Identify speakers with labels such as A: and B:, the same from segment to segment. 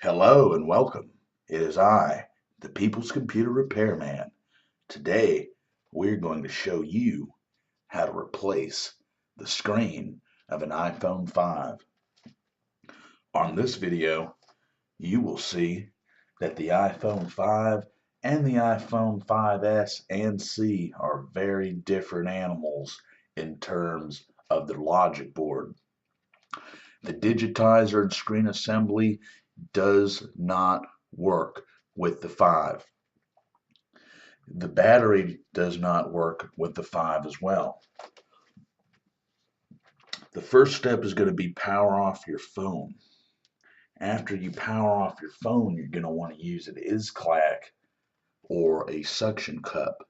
A: Hello and welcome. It is I, the People's Computer Repairman. Today, we're going to show you how to replace the screen of an iPhone 5. On this video, you will see that the iPhone 5 and the iPhone 5S and C are very different animals in terms of the logic board. The digitizer and screen assembly does not work with the 5. The battery does not work with the 5 as well. The first step is going to be power off your phone. After you power off your phone, you're going to want to use an isclack or a suction cup.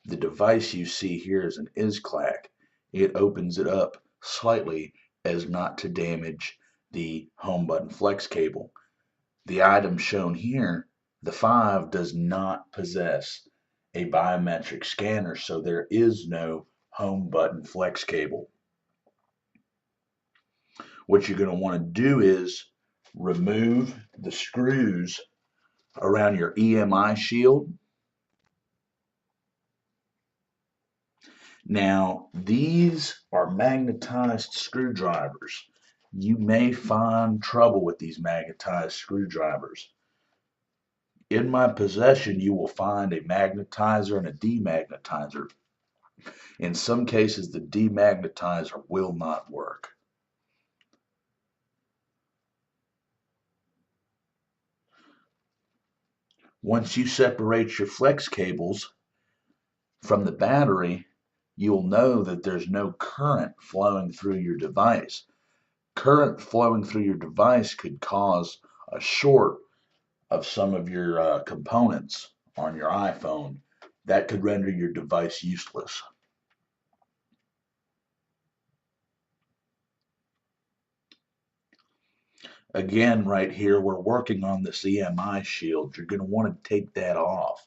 A: The device you see here is an isclack. It opens it up slightly as not to damage the home button flex cable. The item shown here, the 5, does not possess a biometric scanner, so there is no home button flex cable. What you're going to want to do is remove the screws around your EMI shield. Now, these are magnetized screwdrivers. You may find trouble with these magnetized screwdrivers. In my possession, you will find a magnetizer and a demagnetizer. In some cases, the demagnetizer will not work. Once you separate your flex cables from the battery, you'll know that there's no current flowing through your device. Current flowing through your device could cause a short of some of your components on your iPhone. That could render your device useless. Again, right here, we're working on this EMI shield. You're going to want to take that off.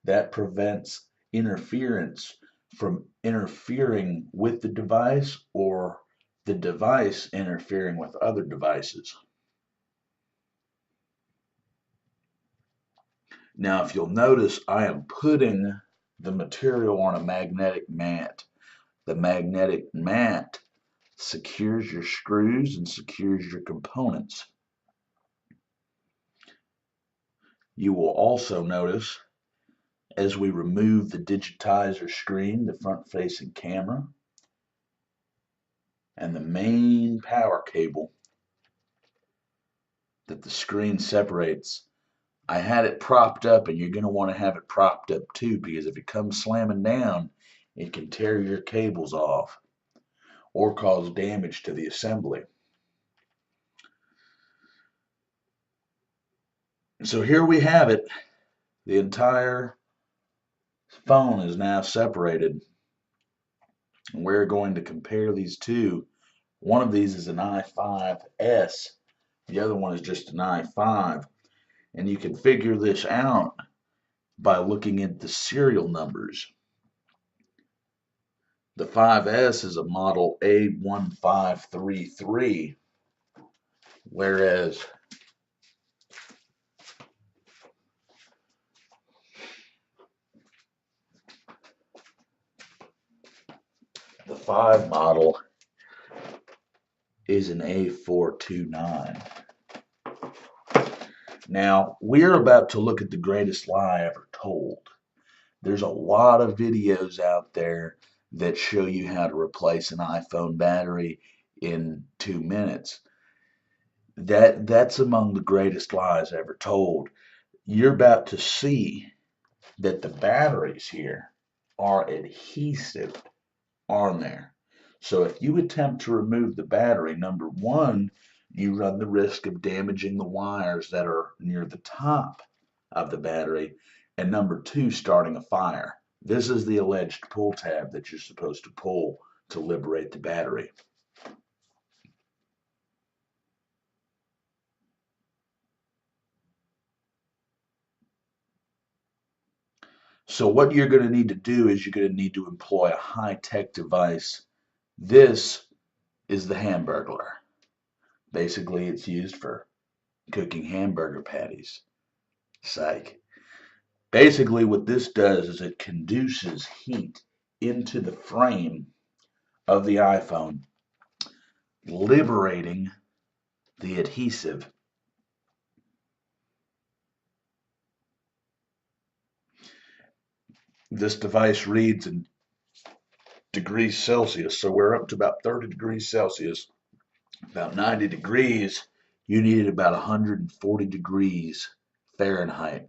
A: That prevents interference from interfering with the device or the device interfering with other devices. Now, if you'll notice, I am putting the material on a magnetic mat. The magnetic mat secures your screws and secures your components. You will also notice as we remove the digitizer screen, the front-facing camera, and the main power cable, that the screen separates. I had it propped up, and you're going to want to have it propped up too, because if it comes slamming down, it can tear your cables off or cause damage to the assembly. So here we have it. The entire phone is now separated. We're going to compare these two. One of these is an i5S. The other one is just an i5. And you can figure this out by looking at the serial numbers. The 5S is a model A1533, whereas the 5 model is an A429. Now, we're about to look at the greatest lie ever told. There's a lot of videos out there that show you how to replace an iPhone battery in 2 minutes. That's among the greatest lies ever told. You're about to see that the batteries here are adhesive on there. So if you attempt to remove the battery, number one, you run the risk of damaging the wires that are near the top of the battery, and number two, starting a fire. This is the alleged pull tab that you're supposed to pull to liberate the battery. So what you're going to need to do is you're going to need to employ a high-tech device. This is the Hamburglar. Basically, it's used for cooking hamburger patties. Psych. Basically, what this does is it conduces heat into the frame of the iPhone, liberating the adhesive. This device reads in degrees Celsius, so we're up to about 30 degrees Celsius. About 90 degrees, you needed about 140 degrees Fahrenheit.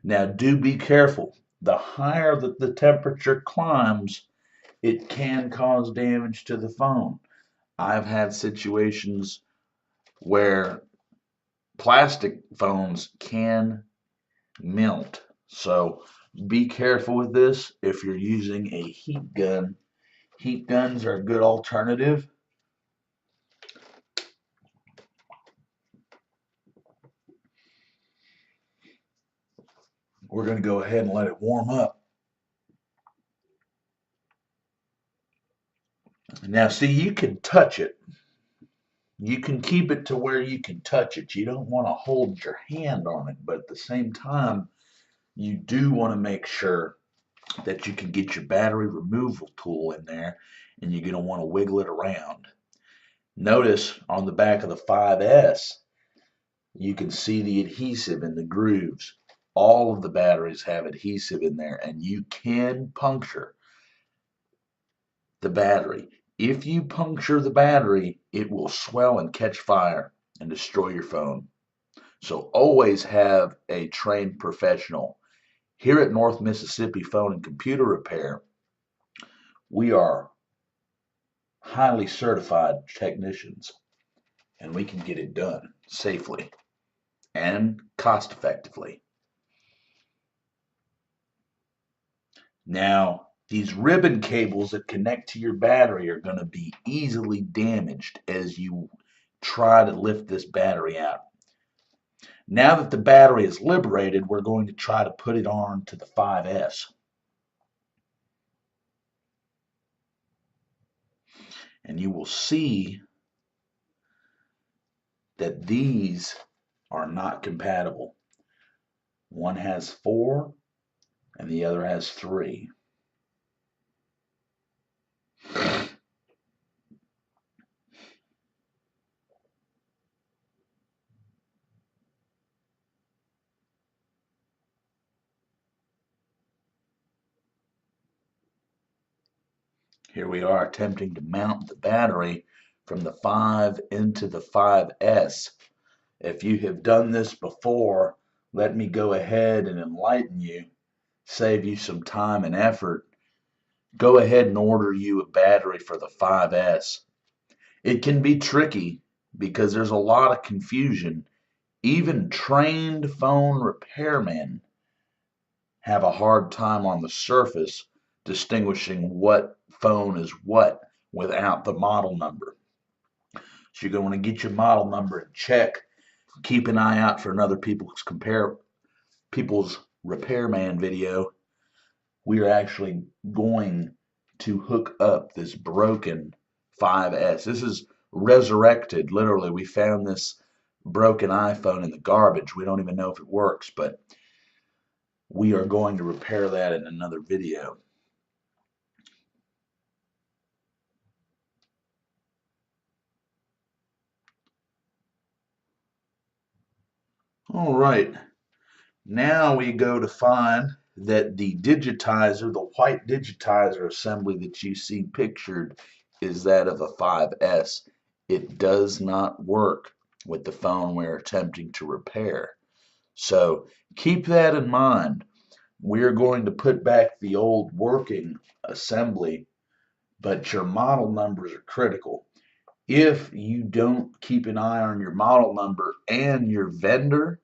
A: Now, do be careful. The higher that the temperature climbs, it can cause damage to the phone. I've had situations where plastic phones can melt. So be careful with this if you're using a heat gun. Heat guns are a good alternative. We're going to go ahead and let it warm up. Now, see, you can touch it. You can keep it to where you can touch it. You don't want to hold your hand on it, but at the same time, you do want to make sure that you can get your battery removal tool in there, and you're going to want to wiggle it around. Notice on the back of the 5S, you can see the adhesive in the grooves. All of the batteries have adhesive in there, and you can puncture the battery. If you puncture the battery, it will swell and catch fire and destroy your phone. So always have a trained professional. Here at North Mississippi Phone and Computer Repair, we are highly certified technicians, and we can get it done safely and cost effectively. Now, these ribbon cables that connect to your battery are going to be easily damaged as you try to lift this battery out. Now that the battery is liberated, we're going to try to put it on to the 5S. And you will see that these are not compatible. One has 4 and the other has 3. Here we are attempting to mount the battery from the 5 into the 5S. If you have done this before, let me go ahead and enlighten you, save you some time and effort. Go ahead and order you a battery for the 5S. It can be tricky because there's a lot of confusion. Even trained phone repairmen have a hard time on the surface distinguishing what phone is what without the model number. So you're going to want to get your model number and check. Keep an eye out for another people's repairman video. We are actually going to hook up this broken 5S. This is resurrected. Literally, we found this broken iPhone in the garbage. We don't even know if it works, but we are going to repair that in another video. All right, now we go to find that the digitizer, the white digitizer assembly that you see pictured, is that of a 5S. It does not work with the phone we're attempting to repair. So keep that in mind. We're going to put back the old working assembly, but your model numbers are critical. If you don't keep an eye on your model number and your vendor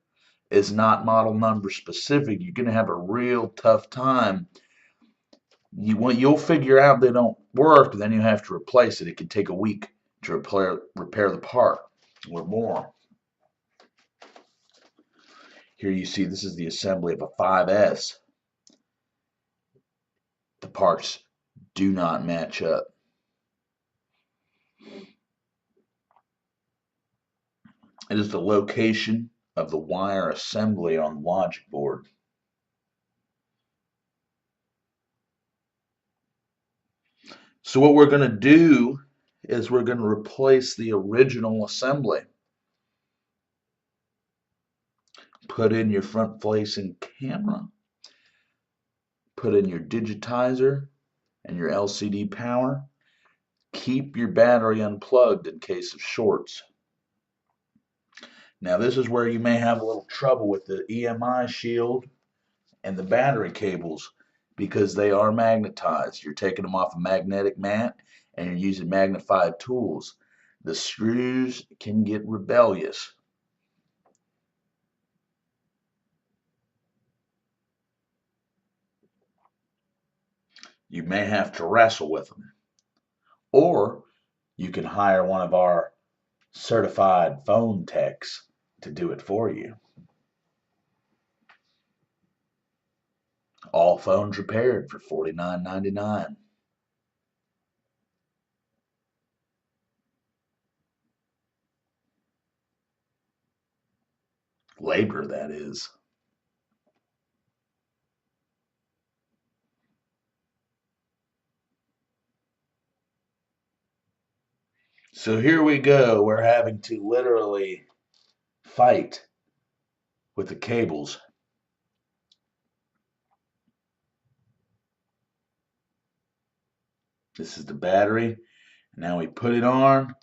A: is not model number specific, you're going to have a real tough time. You'll figure out they don't work, then you have to replace it. It could take a week to repair the part or more. Here you see this is the assembly of a 5S. The parts do not match up. It is the location of the wire assembly on the logic board. So what we're going to do is we're going to replace the original assembly. Put in your front-facing camera, put in your digitizer and your LCD power. Keep your battery unplugged in case of shorts. Now this is where you may have a little trouble with the EMI shield and the battery cables because they are magnetized. You're taking them off a magnetic mat and you're using magnified tools. The screws can get rebellious. You may have to wrestle with them. Or you can hire one of our certified phone techs to do it for you. All phones repaired for $49.99. Labor, that is. So here we go. We're having to literally fight with the cables. This is the battery. Now we put it on,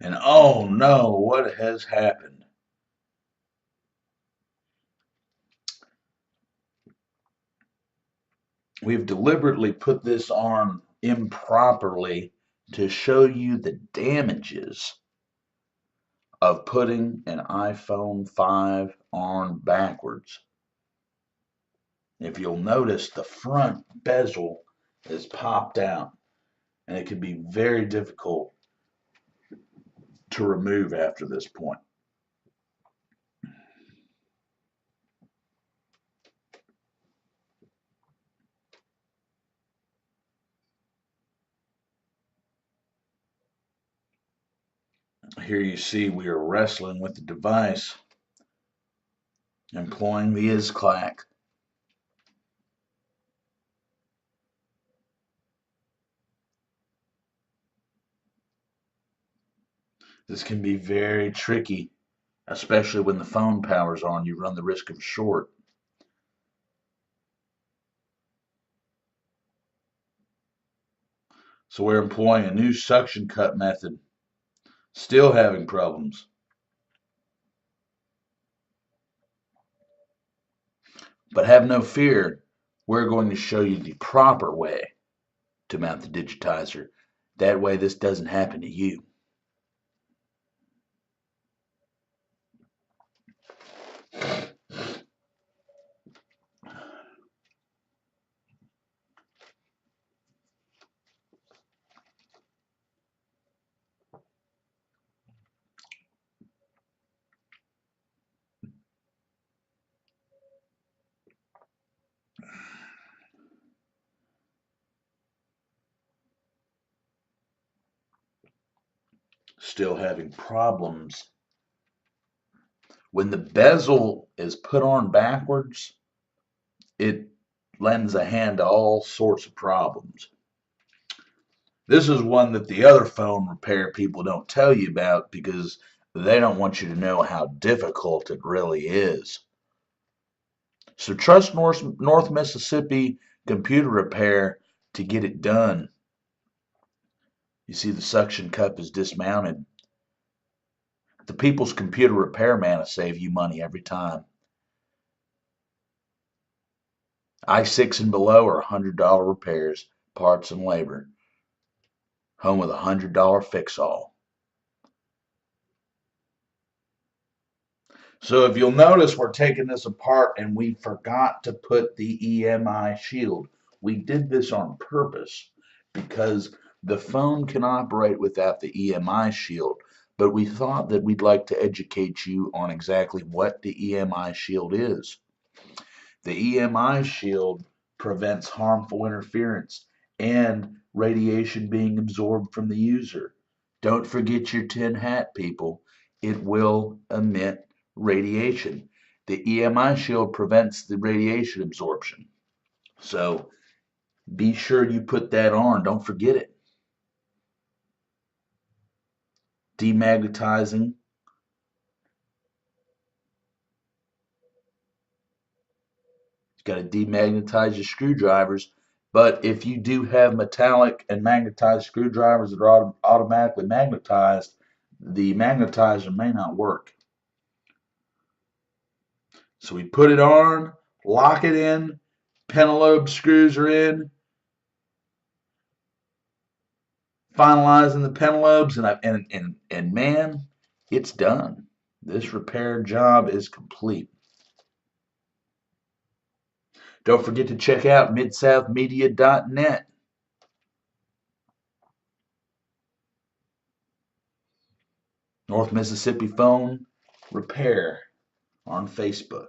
A: and oh no, what has happened? We've deliberately put this on improperly to show you the damages of putting an iPhone 5 on backwards. If you'll notice, the front bezel is popped out, and it can be very difficult to remove after this point. Here you see we are wrestling with the device, employing the is-clack. This can be very tricky, especially when the phone power's on. You run the risk of short. So we're employing a new suction cut method. Still having problems. But have no fear, we're going to show you the proper way to mount the digitizer. That way this doesn't happen to you. Still having problems. When the bezel is put on backwards, it lends a hand to all sorts of problems. This is one that the other phone repair people don't tell you about because they don't want you to know how difficult it really is. So trust North Mississippi Computer Repair to get it done. You see the suction cup is dismounted. The People's Computer Repairman will save you money every time. I6 and below are $100 repairs, parts, and labor. Home with a $100 fix-all. So if you'll notice, we're taking this apart and we forgot to put the EMI shield. We did this on purpose because the phone can operate without the EMI shield, but we thought that we'd like to educate you on exactly what the EMI shield is. The EMI shield prevents harmful interference and radiation being absorbed from the user. Don't forget your tin hat, people. it will emit radiation. The EMI shield prevents the radiation absorption. So be sure you put that on. Don't forget it. Demagnetizing. You've got to demagnetize your screwdrivers. But if you do have metallic and magnetized screwdrivers that are automatically magnetized, the magnetizer may not work. So we put it on, lock it in, pentalobe screws are in, finalizing the pentalobes, and man, it's done. This repair job is complete. Don't forget to check out midsouthmedia.net. North Mississippi Phone Repair on Facebook.